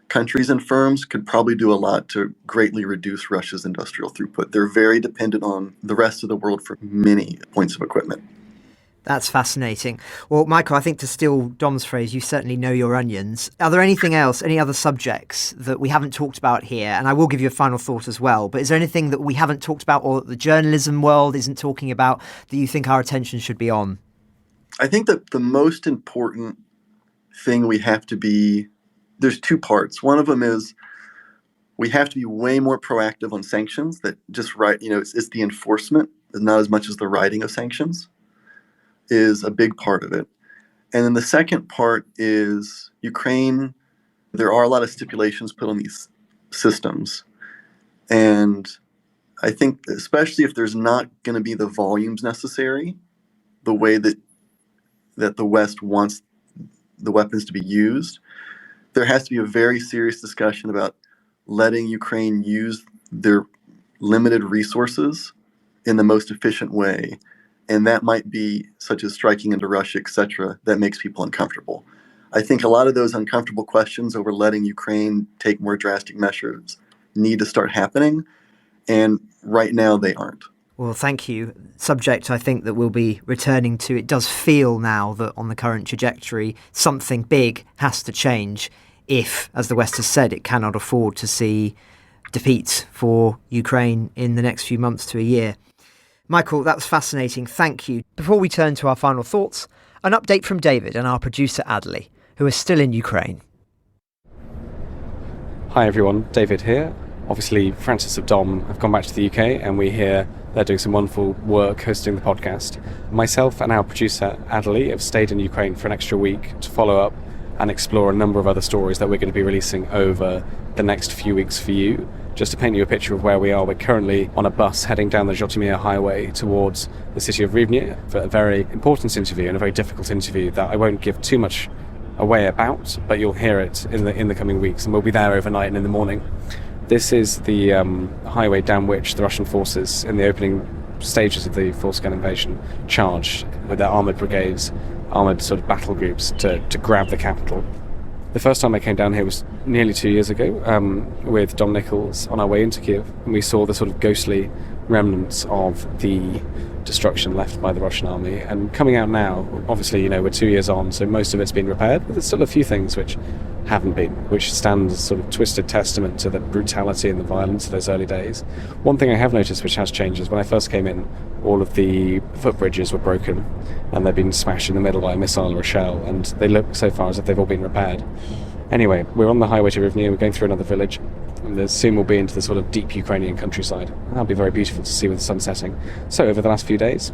countries and firms could probably do a lot to greatly reduce Russia's industrial throughput. They're very dependent on the rest of the world for many points of equipment. That's fascinating. Well, Michael, I think to steal Dom's phrase, you certainly know your onions. Are there anything else, any other subjects that we haven't talked about here? And I will give you a final thought as well. But is there anything that we haven't talked about or that the journalism world isn't talking about that you think our attention should be on? I think that the most important thing we have to be there's two parts. One of them is we have to be way more proactive on sanctions. That just it's the enforcement, not as much as the writing of sanctions, is a big part of it. And then the second part is Ukraine. There are a lot of stipulations put on these systems. And I think especially if there's not going to be the volumes necessary, the way that the West wants the weapons to be used, there has to be a very serious discussion about letting Ukraine use their limited resources in the most efficient way. And that might be such as striking into Russia, etc., that makes people uncomfortable. I think a lot of those uncomfortable questions over letting Ukraine take more drastic measures need to start happening. And right now they aren't. Well, thank you. Subject I think that we'll be returning to. It does feel now that on the current trajectory, something big has to change if, as the West has said, it cannot afford to see defeats for Ukraine in the next few months to a year. Michael, that was fascinating. Thank you. Before we turn to our final thoughts, an update from David and our producer Dearnley, who is still in Ukraine. Hi everyone, David here. Obviously, Francis of Dom have gone back to the UK and we hear they're doing some wonderful work hosting the podcast. Myself and our producer Dearnley have stayed in Ukraine for an extra week to follow up and explore a number of other stories that we're going to be releasing over the next few weeks for you. Just to paint you a picture of where we are, we're currently on a bus heading down the Zhytomyr highway towards the city of Rivne for a very important interview and a very difficult interview that I won't give too much away about, but you'll hear it in the coming weeks, and we'll be there overnight and in the morning. This is the highway down which the Russian forces, in the opening stages of the full-scale invasion, charged with their armoured brigades, armoured sort of battle groups to grab the capital. The first time I came down here was nearly 2 years ago with Dominic Nicholls on our way into Kyiv, and we saw the sort of ghostly remnants of the destruction left by the Russian army. And coming out now, obviously, we're 2 years on, so most of it's been repaired, but there's still a few things which haven't been, which stand as sort of twisted testament to the brutality and the violence of those early days. One thing I have noticed which has changed is when I first came in, all of the footbridges were broken and they've been smashed in the middle by a missile or a shell, and they look so far as if they've all been repaired. Anyway, we're on the highway to Rivne, we're going through another village, and soon we'll be into the sort of deep Ukrainian countryside. That'll be very beautiful to see with the sun setting. So over the last few days,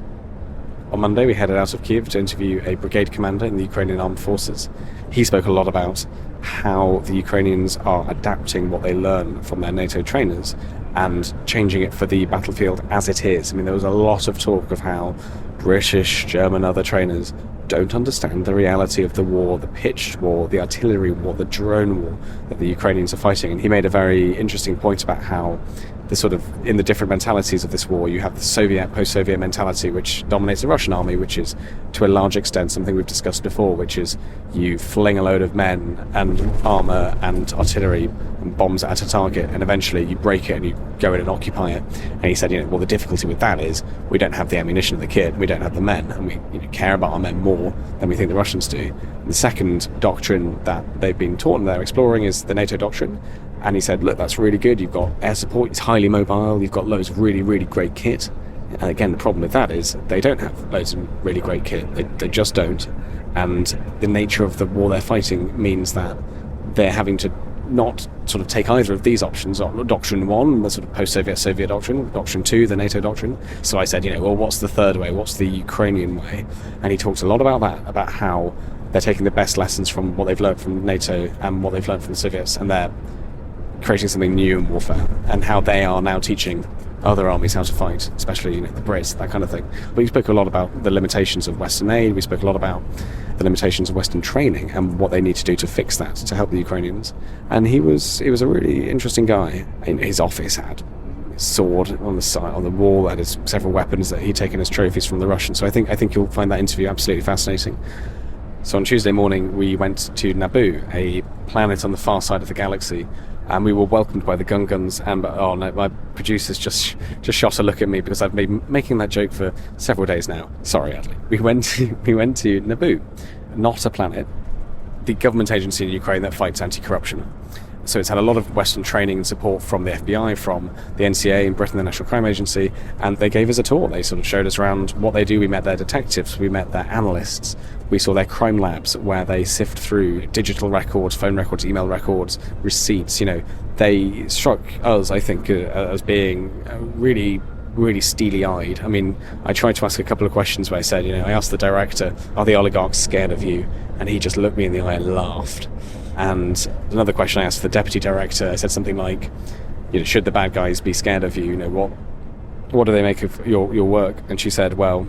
on Monday we headed out of Kyiv to interview a brigade commander in the Ukrainian armed forces. He spoke a lot about how the Ukrainians are adapting what they learn from their NATO trainers and changing it for the battlefield as it is. I mean, there was a lot of talk of how British, German, other trainers don't understand the reality of the war, the pitched war, the artillery war, the drone war that the Ukrainians are fighting. And he made a very interesting point about how the sort of, in the different mentalities of this war, you have the Soviet, post-Soviet mentality, which dominates the Russian army, which is, to a large extent, something we've discussed before, which is you fling a load of men and armour and artillery and bombs at a target, and eventually you break it and you go in and occupy it. And he said, well, the difficulty with that is we don't have the ammunition of the kit, we don't have the men, and we care about our men more than we think the Russians do. And the second doctrine that they've been taught and they're exploring is the NATO doctrine. And he said, look, that's really good. You've got air support, it's highly mobile, you've got loads of really, really great kit. And again, the problem with that is they don't have loads of really great kit. They just don't. And the nature of the war they're fighting means that they're having to not sort of take either of these options, Doctrine 1, the sort of post-Soviet doctrine, Doctrine 2, the NATO doctrine. So I said, well, what's the third way? What's the Ukrainian way? And he talked a lot about that, about how they're taking the best lessons from what they've learned from NATO and what they've learned from the Soviets, and they're creating something new in warfare, and how they are now teaching other armies how to fight, especially the Brits, that kind of thing. But we spoke a lot about the limitations of Western aid, we spoke a lot about the limitations of Western training and what they need to do to fix that, to help the Ukrainians. And he was a really interesting guy. In his office had his sword on the side, on the wall, and his several weapons that he'd taken as trophies from the Russians. So I think you'll find that interview absolutely fascinating. So on Tuesday morning we went to Nabu, a planet on the far side of the galaxy, and we were welcomed by the Gungans. And my producers just shot a look at me because I've been making that joke for several days now. Sorry, Dearnley. We went to Nabu, not a planet, the government agency in Ukraine that fights anti-corruption. So it's had a lot of Western training and support from the FBI, from the NCA in Britain, the National Crime Agency, and they gave us a tour. They sort of showed us around what they do. We met their detectives, we met their analysts, we saw their crime labs where they sift through digital records, phone records, email records, receipts. They struck us, I think, as being really steely-eyed. I mean, I tried to ask a couple of questions where I said, I asked the director, are the oligarchs scared of you? And he just looked me in the eye and laughed. And another question I asked the deputy director, I said something like, should the bad guys be scared of you? What do they make of your work? And she said, well,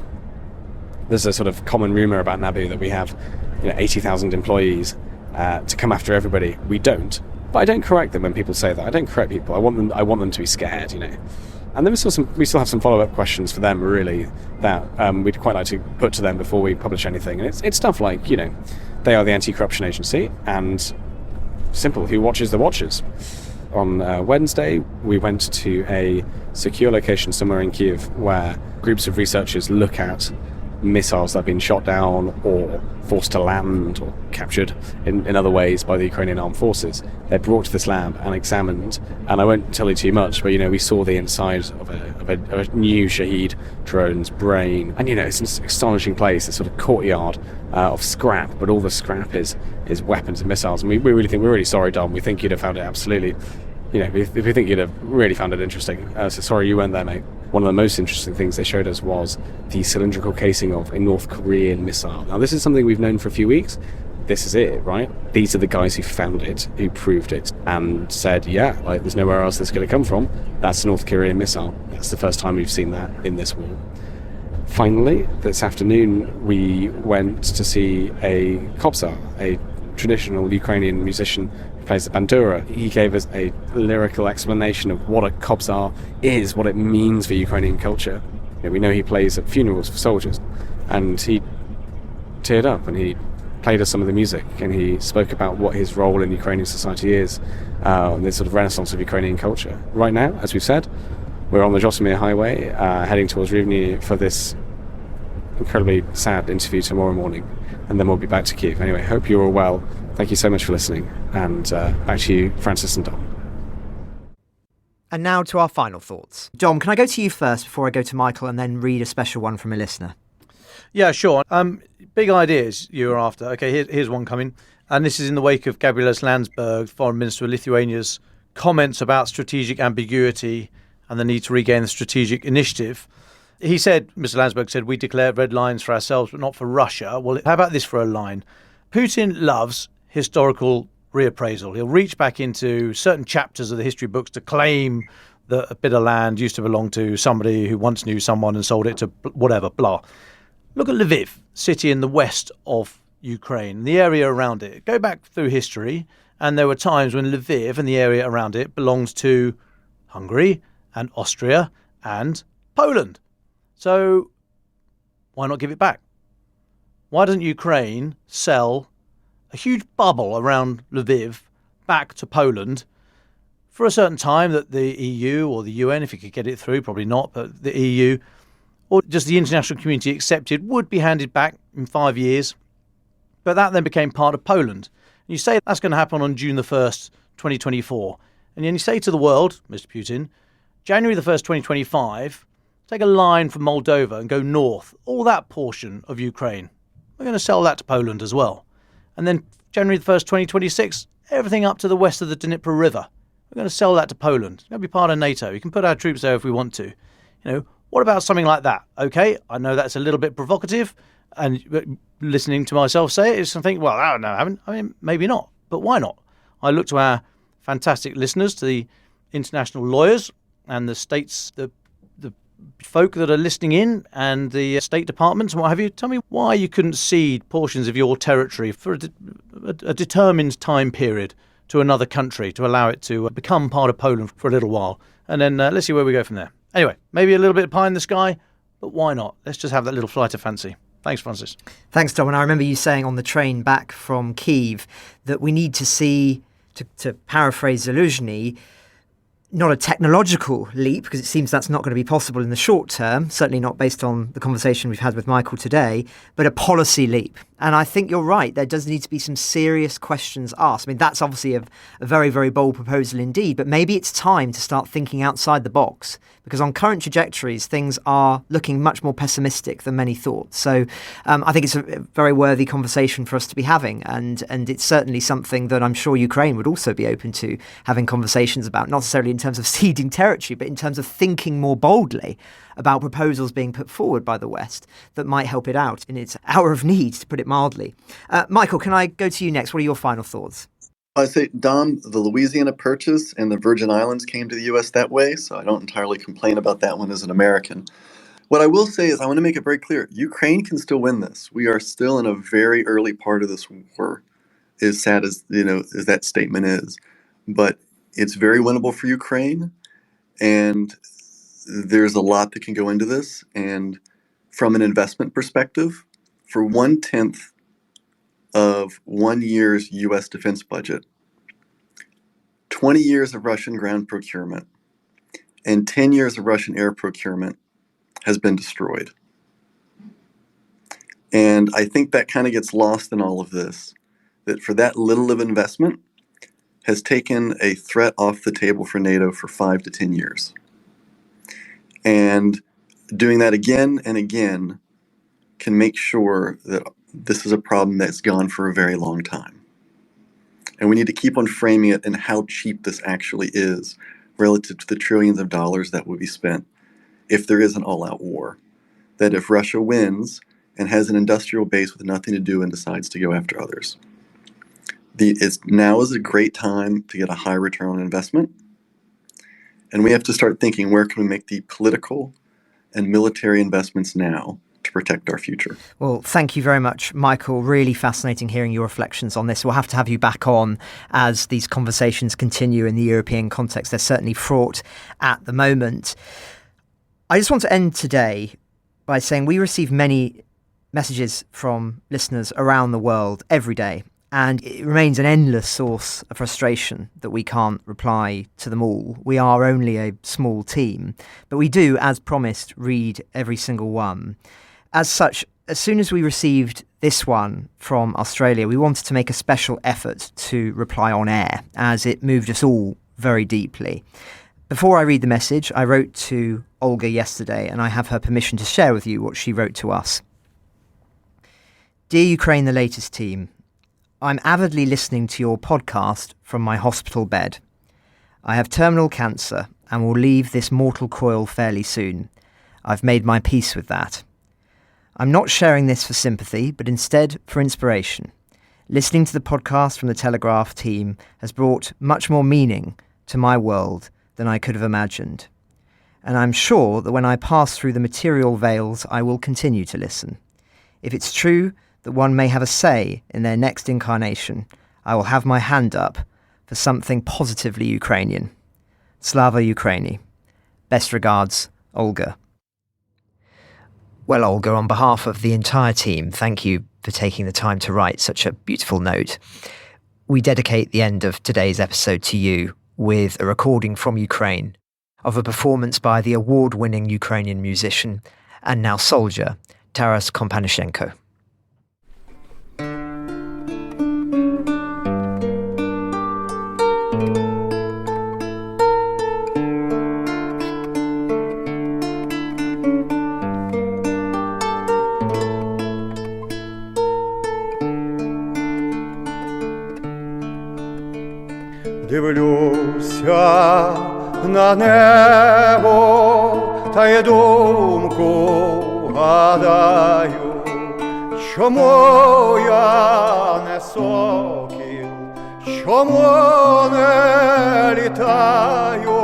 there's a sort of common rumor about Nabu that we have 80,000 employees to come after everybody. We don't. But I don't correct them when people say that. I don't correct people. I want them to be scared, And then we still have some follow-up questions for them, really, that we'd quite like to put to them before we publish anything. And it's stuff like, they are the anti-corruption agency, and simple, who watches the watchers? On Wednesday, we went to a secure location somewhere in Kyiv where groups of researchers look at missiles that have been shot down or forced to land or captured in other ways by the Ukrainian armed forces. They're brought to this lab and examined, and I won't tell you too much, but we saw the inside of a new Shahed drone's brain, and it's an astonishing place, a sort of courtyard of scrap, but all the scrap is weapons and missiles, and we're really sorry, Dom. We think you'd have found it absolutely, we think you'd have really found it interesting. So sorry you weren't there, mate. One of the most interesting things they showed us was the cylindrical casing of a North Korean missile. Now, this is something we've known for a few weeks. This is it, right? These are the guys who found it, who proved it, and said, there's nowhere else that's going to come from. That's a North Korean missile. That's the first time we've seen that in this war. Finally, this afternoon, we went to see a kobzar, a traditional Ukrainian musician who plays the bandura. He gave us a lyrical explanation of what a kobzar is, what it means for Ukrainian culture. We know he plays at funerals for soldiers, and he teared up and he played us some of the music, and he spoke about what his role in Ukrainian society is, this sort of renaissance of Ukrainian culture. Right now, as we've said, we're on the Jotomir Highway, heading towards Rivne for this incredibly sad interview tomorrow morning, and then we'll be back to Kyiv. Anyway, hope you're all well. Thank you so much for listening, and back to you, Francis and Dom. And now to our final thoughts. Dom, can I go to you first before I go to Michael and then read a special one from a listener? Yeah, sure. Big ideas you were after. Okay, here's one coming. And this is in the wake of Gabrielius Landsberg, Foreign Minister of Lithuania's comments about strategic ambiguity and the need to regain the strategic initiative. He said, Mr. Landsberg said, we declare red lines for ourselves, but not for Russia. Well, how about this for a line? Putin loves historical reappraisal. He'll reach back into certain chapters of the history books to claim that a bit of land used to belong to somebody who once knew someone and sold it to whatever, blah. Look at Lviv, city in the west of Ukraine, the area around it. Go back through history, and there were times when Lviv and the area around it belonged to Hungary and Austria and Poland. So why not give it back? Why doesn't Ukraine sell a huge bubble around Lviv back to Poland for a certain time that the EU or the UN, if you could get it through, probably not, but the EU or just the international community accepted would be handed back in 5 years. But that then became part of Poland. And you say that's going to happen on June the 1st, 2024. And then you say to the world, Mr. Putin, January the 1st, 2025, take a line from Moldova and go north, all that portion of Ukraine. We're going to sell that to Poland as well. And then January the 1st, 2026, everything up to the west of the Dnieper River. We're going to sell that to Poland. It's going to be part of NATO. You can put our troops there if we want to. What about something like that? Okay, I know that's a little bit provocative, and listening to myself say it is something, well, I don't know, I mean, maybe not, but why not? I look to our fantastic listeners, to the international lawyers and the states, the folk that are listening in, and the State Departments and what have you. Tell me why you couldn't cede portions of your territory for a determined time period to another country to allow it to become part of Poland for a little while. And then let's see where we go from there. Anyway, maybe a little bit of pie in the sky, but why not? Let's just have that little flight of fancy. Thanks, Francis. Thanks, Dom. And I remember you saying on the train back from Kyiv that we need to see, to paraphrase Zaluzhny, not a technological leap, because it seems that's not going to be possible in the short term, certainly not based on the conversation we've had with Michael today, but a policy leap. And I think you're right, there does need to be some serious questions asked. I mean, that's obviously a very, very bold proposal indeed, but maybe it's time to start thinking outside the box, because on current trajectories, things are looking much more pessimistic than many thought. So I think it's a very worthy conversation for us to be having, and it's certainly something that I'm sure Ukraine would also be open to having conversations about, not necessarily in terms of ceding territory, but in terms of thinking more boldly about proposals being put forward by the West that might help it out in its hour of need, to put it mildly. Michael, can I go to you next? What are your final thoughts? I say, Dom, the Louisiana Purchase and the Virgin Islands came to the U.S. that way, so I don't entirely complain about that one as an American. What I will say is I want to make it very clear, Ukraine can still win this. We are still in a very early part of this war, as sad as that statement is. But it's very winnable for Ukraine, and there's a lot that can go into this. And from an investment perspective, for 1/10 of 1 year's U.S. defense budget, 20 years of Russian ground procurement, and 10 years of Russian air procurement has been destroyed. And I think that kind of gets lost in all of this, that for that little of investment has taken a threat off the table for NATO for 5 to 10 years. And doing that again and again can make sure that this is a problem that's gone for a very long time. And we need to keep on framing it in how cheap this actually is relative to the trillions of dollars that would be spent if there is an all-out war. That if Russia wins and has an industrial base with nothing to do and decides to go after others, now is a great time to get a high return on investment. And we have to start thinking, where can we make the political and military investments now to protect our future? Well, thank you very much, Michael. Really fascinating hearing your reflections on this. We'll have to have you back on as these conversations continue in the European context. They're certainly fraught at the moment. I just want to end today by saying we receive many messages from listeners around the world every day, and it remains an endless source of frustration that we can't reply to them all. We are only a small team, but we do, as promised, read every single one. As such, as soon as we received this one from Australia, we wanted to make a special effort to reply on air, as it moved us all very deeply. Before I read the message, I wrote to Olga yesterday, and I have her permission to share with you what she wrote to us. Dear Ukraine, the latest team, I'm avidly listening to your podcast from my hospital bed. I have terminal cancer and will leave this mortal coil fairly soon. I've made my peace with that. I'm not sharing this for sympathy, but instead for inspiration. Listening to the podcast from the Telegraph team has brought much more meaning to my world than I could have imagined. And I'm sure that when I pass through the material veils, I will continue to listen. If it's true that one may have a say in their next incarnation, I will have my hand up for something positively Ukrainian. Slava Ukraini. Best regards, Olga. Well, Olga, on behalf of the entire team, thank you for taking the time to write such a beautiful note. We dedicate the end of today's episode to you with a recording from Ukraine of a performance by the award-winning Ukrainian musician and now soldier, Taras Kompanyshenko. Дивлюся на небо, та й думку гадаю, чому я не сокіл, чому не літаю,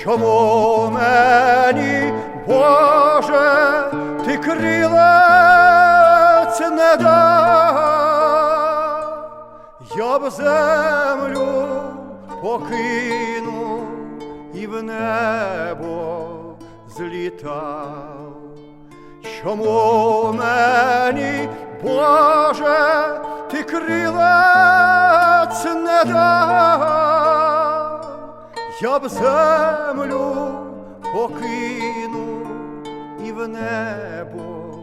чому мені, Боже, ти крилець не дав. Я б землю покинув і в небо злітав. Чому мені, Боже, ти крилець не дав? я б землю покинув і в небо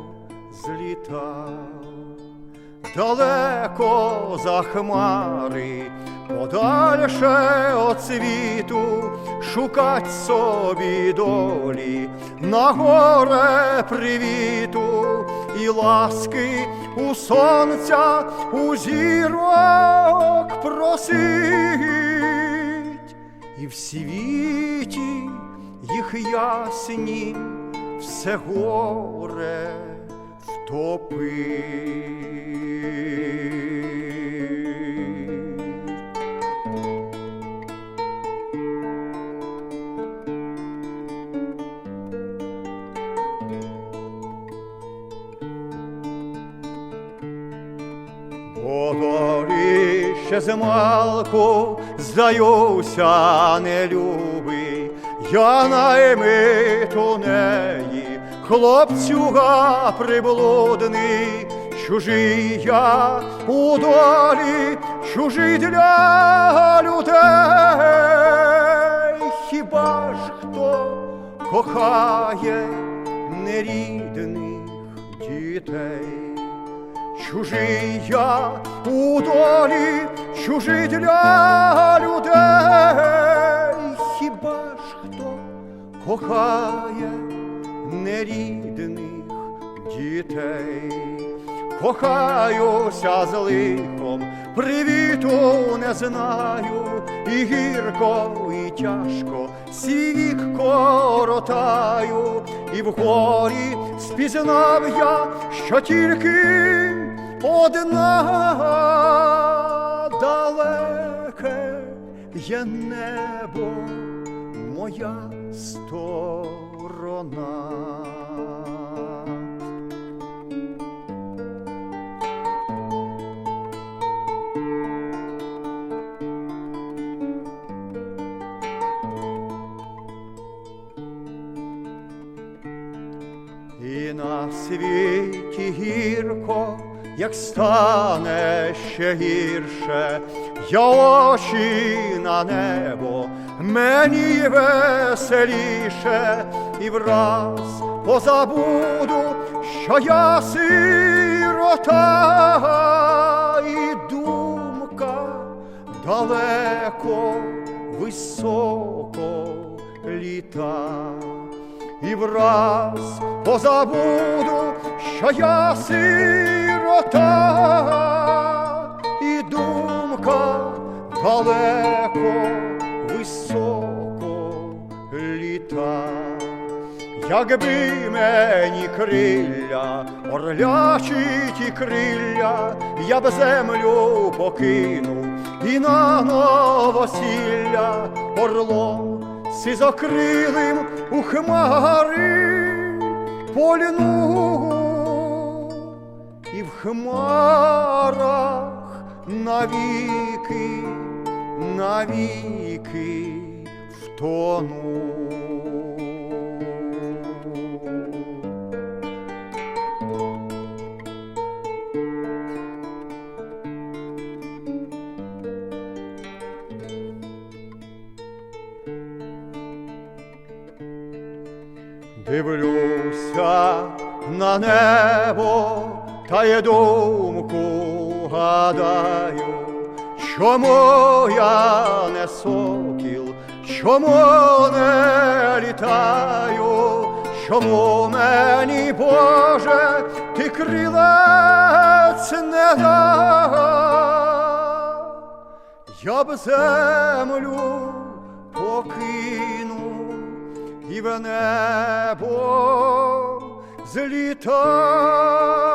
злітав. Далеко за хмари, подальше от світу, шукать собі долі, на горе привіту, і ласки у сонця, у зірок просить, і в світі їх ясні все горе втопить. Бо долі ще змалку, здаюся, не любий, я наймит у неї, хлопцюга приблудний, чужий я у долі, чужий для людей. Хіба ж хто кохає нерідних дітей? Чужий я у долі, чужий для людей. Хіба ж хто кохає нерідних дітей? Кохаюся з лихом, привіту не знаю, і гірко, і тяжко свій вік коротаю, і в горі спізнав я, що тільки одна далеке є небо, моя сторона. І на світі гірко, як стане ще гірше, я очі на небо, мені веселіше, і враз позабуду, що я сирота, і думка далеко, високо літа. І враз позабуду, що я сирота, і думка далеко, високо літа. Якби мені крилля, орлячі ті крилля, я б землю покинув і на новосілля орлом сизокрилим у хмари польну, і в хмарах навіки, навіки втону. Дивлюся на небо, та й думку гадаю, чому я не сокіл, чому не літаю, чому мені, Боже, ти крилець не дав? Я б землю покинув і в небо злітав.